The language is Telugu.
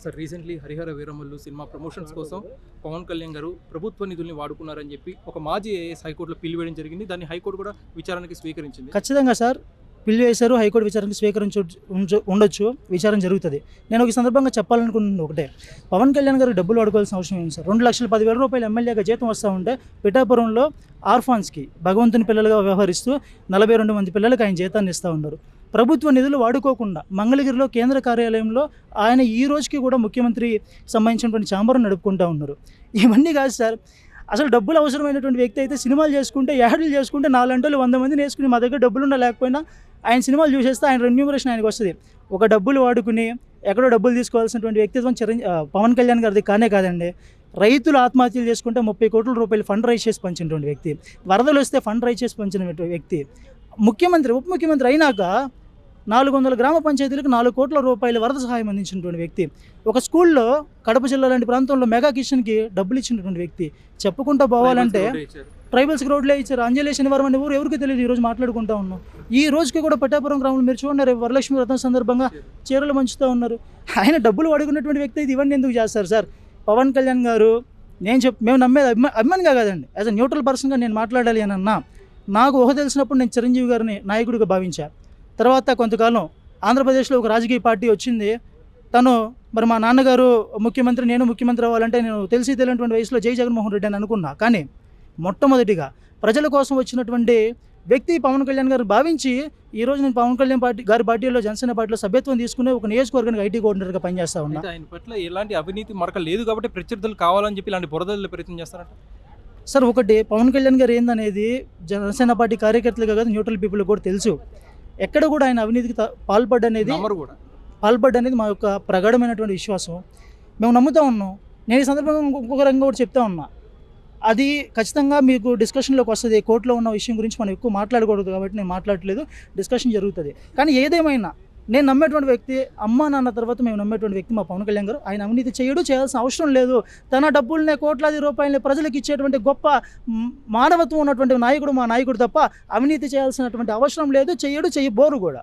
Sir recently Harihara Veeramallu cinema promotions కోసం పవన్ కళ్యాణ్ గారు ప్రభుత్వ నిధుల్ని వాడుకున్నారని చెప్పి ఒక మాజీ ఐఏఎస్ హైకోర్టులో పిల్లు వేయడం జరిగింది. దాన్ని హైకోర్టు కూడా విచారణకి స్వీకరించింది. ఖచ్చితంగా సార్ పిల్లి వేశారు. హైకోర్టు విచారణకు ఉండొచ్చు, విచారణ జరుగుతుంది. నేను ఒక సందర్భంగా చెప్పాలనుకున్నది ఒకటే, పవన్ కళ్యాణ్ గారికి డబ్బులు వాడుకోవాల్సిన అవసరం ఏంటి సార్? 2,10,000 రూపాయలు ఎమ్మెల్యేగా జీతం వస్తూ ఉంటే పిఠాపురంలో ఆర్ఫాన్స్కి భగవంతుని పిల్లలుగా వ్యవహరిస్తూ 42 మంది పిల్లలకి ఆయన జీతాన్ని ఇస్తూ ఉన్నారు. ప్రభుత్వ నిధులు వాడుకోకుండా మంగళగిరిలో కేంద్ర కార్యాలయంలో ఆయన ఈ రోజుకి కూడా ముఖ్యమంత్రి సంబంధించినటువంటి ఛాంబర్ నడుపుకుంటూ ఉన్నారు. ఇవన్నీ కాదు సార్, అసలు డబ్బులు అవసరమైనటువంటి వ్యక్తి అయితే సినిమాలు చేసుకుంటే యాడ్లు చేసుకుంటే 4 100 మందిని వేసుకుని మా దగ్గర డబ్బులున్నా లేకపోయినా ఆయన సినిమాలు చూసేస్తే ఆయన రెన్యూమరేషన్ ఆయనకు వస్తుంది. ఒక డబ్బులు వాడుకుని ఎక్కడో డబ్బులు తీసుకోవాల్సినటువంటి వ్యక్తిత్వం పవన్ కళ్యాణ్ గారిది కానే కాదండి. రైతులు ఆత్మహత్యలు చేసుకుంటే 30 కోట్ల రూపాయలు ఫండ్ రైజ్ చేసి పంచినటువంటి వ్యక్తి, వరదలు వస్తే ఫండ్ రైజ్ చేసి పంచిన వ్యక్తి, ముఖ్యమంత్రి ఉప ముఖ్యమంత్రి అయినాక 400 గ్రామ పంచాయతీలకు 4 కోట్ల రూపాయల వరద సహాయం అందించినటువంటి వ్యక్తి, ఒక స్కూల్లో కడప జిల్లా లాంటి ప్రాంతంలో మెగా కిచెన్కి డబ్బులు ఇచ్చినటువంటి వ్యక్తి. చెప్పుకుంటూ పోవాలంటే ట్రైబల్స్కి రోడ్లే ఇచ్చారు. అంజలి శనివారం అనే ఊరు ఎవరికి తెలియదు, ఈరోజు మాట్లాడుకుంటూ ఉన్నాం. ఈ రోజుకి కూడా పిఠాపురం గ్రామంలో మీరు చూడండి, వరలక్ష్మి వ్రతం సందర్భంగా చీరలు మంచుతూ ఉన్నారు. ఆయన డబ్బులు వాడుకున్నటువంటి వ్యక్తి ఇది. ఇవన్నీ ఎందుకు చేస్తారు సార్? పవన్ కళ్యాణ్ గారు మేము నమ్మేది అభిమానిగా కాదండి, యాజ్ అ న్యూట్రల్ పర్సన్గా నేను మాట్లాడాలి అని అన్నా. నాకు ఊహ తెలిసినప్పుడు నేను చిరంజీవి గారిని నాయకుడిగా భావించాను. తర్వాత కొంతకాలం ఆంధ్రప్రదేశ్లో ఒక రాజకీయ పార్టీ వచ్చింది. తను మరి మా నాన్నగారు ముఖ్యమంత్రి, నేను ముఖ్యమంత్రి అవ్వాలంటే నేను తెలియనటువంటి వయసులో జై జగన్మోహన్ రెడ్డి అని అనుకున్నా. కానీ మొట్టమొదటిగా ప్రజల కోసం వచ్చినటువంటి వ్యక్తి పవన్ కళ్యాణ్ గారు భావించి ఈరోజు నేను పవన్ కళ్యాణ్ గారి పార్టీలో జనసేన పార్టీలో సభ్యత్వం తీసుకుని ఒక నియోజకవర్గానికి ఐటీ కోఆర్డినేటర్గా పనిచేస్తా ఉన్నా. ఆయన పట్ల ఎలాంటి అవినీతి మరక లేదు కాబట్టి ప్రత్యర్థులు కావాలని చెప్పి ఇలాంటి బురదలు ప్రయత్నం చేస్తారంట సార్. ఒకటి, పవన్ కళ్యాణ్ గారు ఏందనేది జనసేన పార్టీ కార్యకర్తలుగా కాదు న్యూట్రల్ పీపుల్ కూడా తెలుసు. ఎక్కడ కూడా ఆయన అవినీతికి పాల్పడ్డనేది మా యొక్క ప్రగాఢమైనటువంటి విశ్వాసం. మేము నమ్ముతూ ఉన్నాం. నేను ఈ సందర్భంగా ఇంకొక రంగం కూడా చెప్తా ఉన్నా, అది ఖచ్చితంగా మీకు డిస్కషన్లోకి వస్తుంది. కోర్టులో ఉన్న విషయం గురించి మనం ఎక్కువ మాట్లాడకూడదు కాబట్టి నేను మాట్లాడట్లేదు, డిస్కషన్ జరుగుతుంది. కానీ ఏదేమైనా నేను నమ్మేటువంటి వ్యక్తి, అమ్మ నాన్న తర్వాత మేము నమ్మేటువంటి వ్యక్తి మా పవన్ కళ్యాణ్ గారు. ఆయన అవినీతి చేయాల్సిన అవసరం లేదు. తన డబ్బుల్ని కోట్లాది రూపాయలని ప్రజలకు ఇచ్చేటువంటి గొప్ప మానవత్వం ఉన్నటువంటి నాయకుడు మా నాయకుడు తప్ప అవినీతి చేయాల్సినటువంటి అవసరం లేదు. చేయబోరు కూడా.